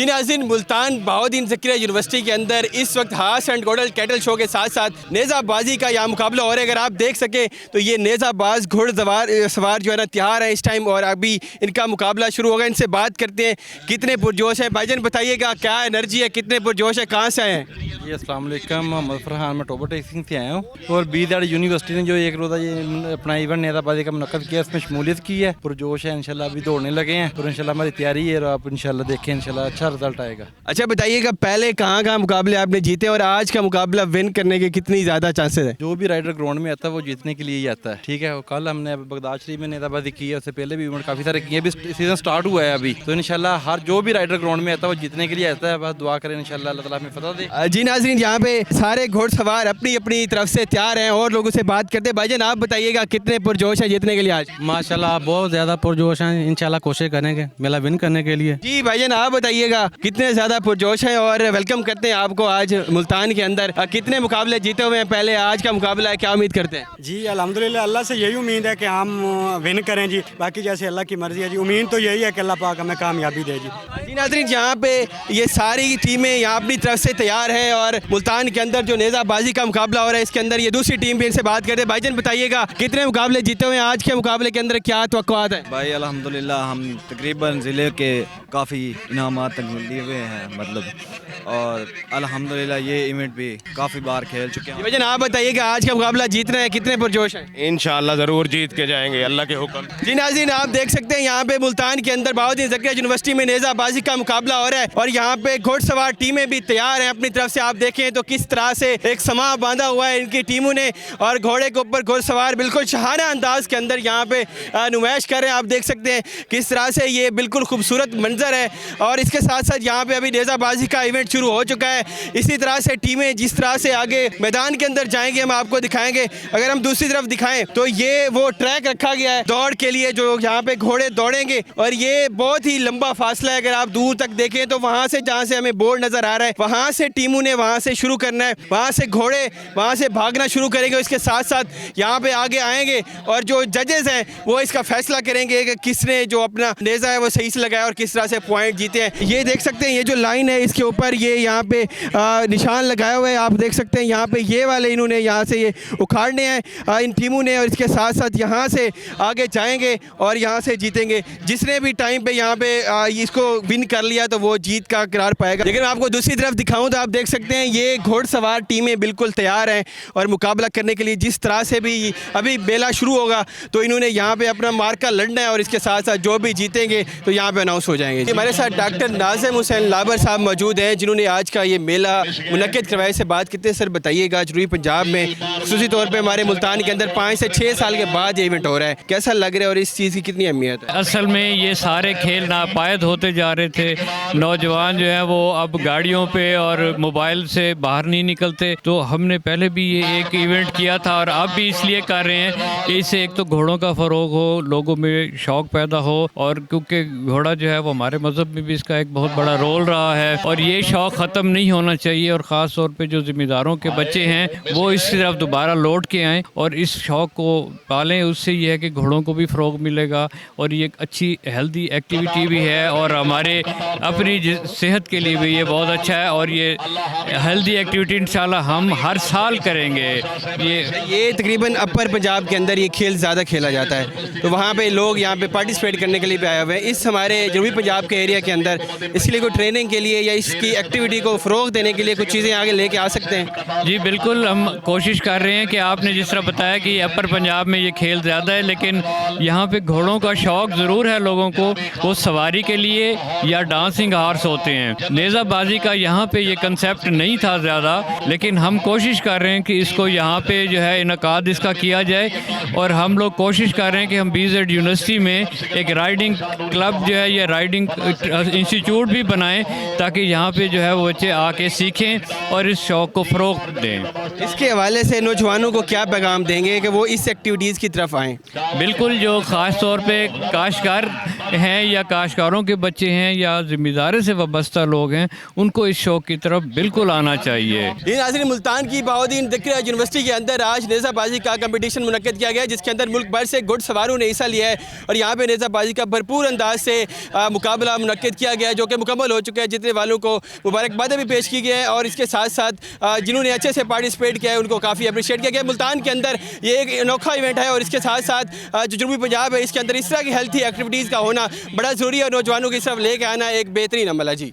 जी नाज़रीन, मुल्तान बहाउद्दीन ज़कीरिया यूनिवर्सिटी के अंदर इस वक्त हार्स एंड घोड़ल कैटल शो के साथ साथ नेज़ाबाजी का यहाँ मुकाबला हो रहा है। अगर आप देख सकें तो ये नेज़ाबाज सवार जो है ना तैयार है इस टाइम और अभी इनका मुकाबला शुरू होगा। इनसे बात करते हैं कितने पुरजोश हैं। भाईजान बताइएगा क्या एनर्जी है, कितने पुरजोश है, कहाँ से आए हैं? जी अस्सलाम वालेकुम, मोहम्मद फरहान, मैं टोबर टेक्सिंग से आया हूँ और BZ यूनिवर्सिटी ने जो एक रोज़ा ये अपना इवेंट नेज़ाबाजी का मुनक़्क़द किया, इसमें शमूलियत की है। पुरजोश है, इंशाल्लाह अभी दौड़ने लगे हैं और इंशाल्लाह हमारी तैयारी है और आप इंशाल्लाह देखें, इंशाल्लाह अच्छा रिजल्ट आएगा। अच्छा बताइएगा पहले कहाँ मुकाबले आपने जीते और आज का मुकाबला विन करने के कितनी ज़्यादा चांसेस है? जो भी राइडर ग्राउंड में आता है वो जीतने के लिए ही आता है, ठीक है। कल हमने बगदाद शरीफ में नेज़ाबाजी की है, उससे पहले भी इवेंट काफ़ी सारे किए, अभी सीज़न स्टार्ट हुआ है अभी, तो इंशाल्लाह हर जो भी राइडर ग्राउंड में आता है वो जीतने के लिए आता है। बस दुआ करें इंशाल्लाह अल्लाह ताला हमें फतह दे। जी नाज़रीन, यहाँ पे सारे घोड़सवार अपनी अपनी तरफ से तैयार हैं और लोगों से बात करते हैं। भाईजान आप बताइएगा कितने पुरजोश है जीतने के लिए आज? माशाल्लाह बहुत ज़्यादा पुरजोश हैं, इंशाल्लाह कोशिश करेंगे मेला विन करने के लिए। जी भाईजान आप बताइएगा कितने ज़्यादा पुरजोश हैं और वेलकम करते हैं आपको आज मुल्तान के अंदर। कितने मुकाबले जीते हुए हैं पहले, आज का मुकाबला है, क्या उम्मीद करते हैं? जी अल्हम्दुलिल्लाह, अल्लाह से यही उम्मीद है कि हम विन करें जी, बाकी जैसे अल्लाह की मर्ज़ी है जी। उम्मीद तो यही है कि अल्लाह पाक हमें कामयाबी दे जी। जी नाज़रीन, यहाँ पे ये सारी टीमें यहाँ अपनी तरफ से तैयार हैं और मुल्तान के अंदर जो नेज़ाबाजी का मुकाबला हो रहा है इसके अंदर ये दूसरी टीम भी, इनसे बात करते हैं। भाईजान बताइएगा कितने मुकाबले जीते हुए हैं, आज के मुकाबले के अंदर क्या तवक्कुआत है? भाई अल्हम्दुलिल्लाह हम तकरीबन ज़िले के काफ़ी इनामात तक लिए हुए हैं मतलब, और अल्हम्दुलिल्लाह ये इवेंट भी काफ़ी बार खेल चुके हैं। भाईजान आप बताइएगा आज का मुकाबला जीतना है, कितने पुरजोश हैं? इंशाल्लाह ज़रूर जीत के जाएंगे अल्लाह के हुक्म। जी नाज़रीन, आप देख सकते हैं यहाँ पे मुल्तान के अंदर बहाउद्दीन ज़कीरिया यूनिवर्सिटी में नेज़ाबाजी का मुकाबला हो रहा है और यहाँ पे घोड़सवार टीमें भी तैयार हैं अपनी तरफ से। आप देखें तो किस तरह से एक समा बांधा हुआ है इनकी टीमों ने और घोड़े के ऊपर घोड़सवार बिल्कुल शाहाना अंदाज के अंदर यहाँ पे नुमाइश कर रहे हैं। आप देख सकते हैं किस तरह से ये बिल्कुल खूबसूरत मंजर है और इसके साथ साथ यहाँ पे अभी नेज़ाबाजी का इवेंट शुरू हो चुका है। इसी तरह से टीमें जिस तरह से आगे मैदान के अंदर जाएंगे हम आपको दिखाएंगे। अगर हम दूसरी तरफ दिखाएं तो ये वो ट्रैक रखा गया है दौड़ के लिए जो यहाँ पे घोड़े दौड़ेंगे और ये बहुत ही लंबा फासला है। अगर आप दूर तक देखें तो वहाँ से जहाँ से हमें बोर्ड नज़र आ रहा है वहाँ से टीमों ने वहाँ से शुरू करना है, वहाँ से घोड़े वहाँ से भागना शुरू करेंगे। इसके साथ साथ यहाँ पे आगे आएंगे और जो जजेस हैं वो इसका फैसला करेंगे कि किसने जो अपना नेज़ा है वो सही से लगाया और किस तरह से पॉइंट जीते हैं। ये देख सकते हैं ये जो लाइन है इसके ऊपर ये यहाँ पे निशान लगाए हुए हैं। आप देख सकते हैं यहाँ पे ये वाले इन्होंने यहाँ से ये उखाड़ने हैं इन टीमों ने और इसके साथ साथ यहाँ से आगे जाएंगे और यहाँ से जीतेंगे। जिसने भी टाइम पे यहाँ पे इसको विन कर लिया तो वो जीत का करार पाएगा। लेकिन मैं आपको दूसरी तरफ दिखाऊं तो आप देख सकते हैं ये घोड़सवार टीमें बिल्कुल तैयार हैं और मुकाबला करने के लिए। जिस तरह से भी अभी मेला शुरू होगा तो इन्होंने यहाँ पे अपना मार्का लड़ना है और इसके साथ साथ जो भी जीतेंगे तो यहाँ पे अनाउंस हो जाएंगे। हमारे साथ डॉक्टर नाज़िम हुसैन लाबर साहब मौजूद हैं जिन्होंने आज का ये मेला मुनक्किद करवाया। से बात करते हैं, सर बताइएगा जरूरी पंजाब में खुसूसी तौर पर हमारे मुल्तान के अंदर 5 से 6 साल के बाद ये इवेंट हो रहा है, कैसा लग रहा है और इस चीज़ की कितनी अहमियत है? असल में ये सारे खेल नापायद होते जा रहे थे, नौजवान जो है वो अब गाड़ियों पे और मोबाइल से बाहर नहीं निकलते, तो हमने पहले भी ये एक इवेंट किया था और अब भी इसलिए कर रहे हैं कि इससे एक तो घोड़ों का फ़रोग हो, लोगों में शौक़ पैदा हो और क्योंकि घोड़ा जो है वो हमारे मज़हब में भी इसका एक बहुत बड़ा रोल रहा है और ये शौक़ ख़त्म नहीं होना चाहिए और ख़ास तौर पे जो ज़िम्मेदारों के बच्चे हैं वो इस तरफ दोबारा लौट के आएँ और इस शौक़ को पालें। उससे ये है कि घोड़ों को भी फ़रोग मिलेगा और ये एक अच्छी हेल्दी एक्टिविटी भी है और हमारे अपनी सेहत के लिए भी ये बहुत अच्छा है और ये हेल्दी एक्टिविटी इंशाल्लाह हम हर साल करेंगे। ये तकरीबन अपर पंजाब के अंदर ये खेल ज़्यादा खेला जाता है तो वहाँ पे लोग यहाँ पे पार्टिसिपेट करने के लिए भी आए हुए हैं। इस हमारे जनूबी पंजाब के एरिया के अंदर इसके लिए कोई ट्रेनिंग के लिए या इसकी एक्टिविटी को फ़रोग देने के लिए कुछ चीज़ें आगे लेके आ सकते हैं? जी बिल्कुल, हम कोशिश कर रहे हैं कि आपने जिस तरह बताया कि अपर पंजाब में ये खेल ज़्यादा है लेकिन यहाँ पे घोड़ों का शौक़ ज़रूर है लोगों को, वो सवारी के लिए या डांसिंग हार्स होते हैं। नेज़ाबाजी का यहाँ पे ये कंसेप्ट नहीं था ज़्यादा, लेकिन हम कोशिश कर रहे हैं कि इसको यहाँ पे जो है इनकाद इसका किया जाए और हम लोग कोशिश कर रहे हैं कि हम BZ यूनिवर्सिटी में एक राइडिंग क्लब जो है या राइडिंग इंस्टीट्यूट भी बनाएं ताकि यहाँ पे जो है वो बच्चे आके सीखें और इस शौक़ को फ़रोग़ दें। इसके हवाले से नौजवानों को क्या पैगाम देंगे कि वो इस एक्टिविटीज़ की तरफ आएँ? बिल्कुल, जो ख़ास तौर पे काश्तकार हैं या काश्तकारों के बच्चे हैं या जिम्मेदारी से वाबस्ता लोग हैं, उनको इस शौक़ की तरफ बिल्कुल आना चाहिए। ये नाज़रीन, मुल्तान की बहाउद्दीन ज़िक्र यूनिवर्सिटी के अंदर आज नेज़ाबाजी का कंपटीशन मुनक्किद किया गया, जिसके अंदर मुल्क भर से घुड़सवारों ने हिस्सा लिया है और यहाँ पे नेज़ाबाजी का भरपूर अंदाज से मुकाबला मुनक्किद किया गया है, जो कि मुकम्मल हो चुका है। जीतने वालों को मुबारकबादें भी पेश की गई है और इसके साथ साथ जिन्होंने अच्छे से पार्टिसिपेट किया है उनको काफ़ी अप्रिशिएट किया गया। मुल्तान के अंदर ये एक अनोखा इवेंट है और इसके साथ साथ जो जनूबी पंजाब है इसके अंदर इस तरह की हेल्थी एक्टिविटीज़ का होना बड़ा ज़रूरी है और नौजवानों की तरफ लेके आना एक बेहतरीन अमल है। जी।